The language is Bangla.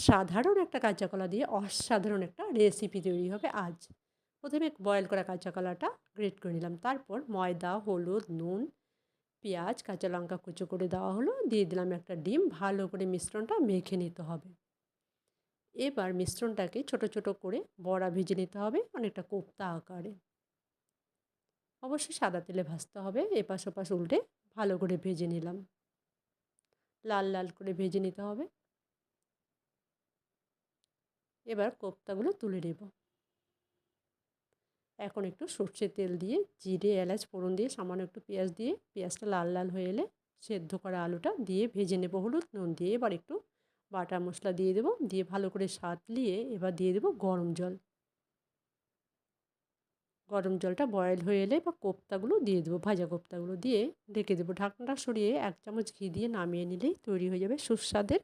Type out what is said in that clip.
সাধারণ একটা কাঁচা কলা দিয়ে অসাধারণ একটা রেসিপি তৈরি হবে আজ। প্রথমে বয়েল করা কাঁচা কলাটা গ্রেট করে নিলাম। তারপর ময়দা, হলুদ, নুন, পেঁয়াজ, কাঁচা লঙ্কা কুচো করে দেওয়া হলো। দিয়ে দিলাম একটা ডিম। ভালো করে মিশ্রণটা মেখে নিতে হবে। এবার মিশ্রণটাকে ছোট ছোট করে বড়া ভেজে নিতে হবে অনেকটা কোপ্তা আকারে। অবশ্যই সাদা তেলে ভাজতে হবে। এপাশ ওপাশ উল্টে ভালো করে ভেজে নিলাম। লাল লাল করে ভেজে নিতে হবে। এবার কোপ্তাগুলো তুলে নেব। এখন একটু সর্ষের তেল দিয়ে জিরে এলাচ ফোড়ন দিয়ে সামান্য একটু পেঁয়াজ দিয়ে পেঁয়াজটা লাল লাল হয়ে এলে সেদ্ধ করা আলুটা দিয়ে ভেজে নেব হলুদ নুন দিয়ে। এবার একটু বাটা মশলা দিয়ে দেবো। দিয়ে ভালো করে সাঁতলিয়ে এবার দিয়ে দেবো গরম জল। গরম জলটা বয়েল হয়ে এলে বা কোপ্তাগুলো দিয়ে দেবো, ভাজা কোপ্তাগুলো দিয়ে ঢেকে দেবো। ঢাকনাটা সরিয়ে 1 চামচ ঘি দিয়ে নামিয়ে নিলেই তৈরি হয়ে যাবে সুস্বাদের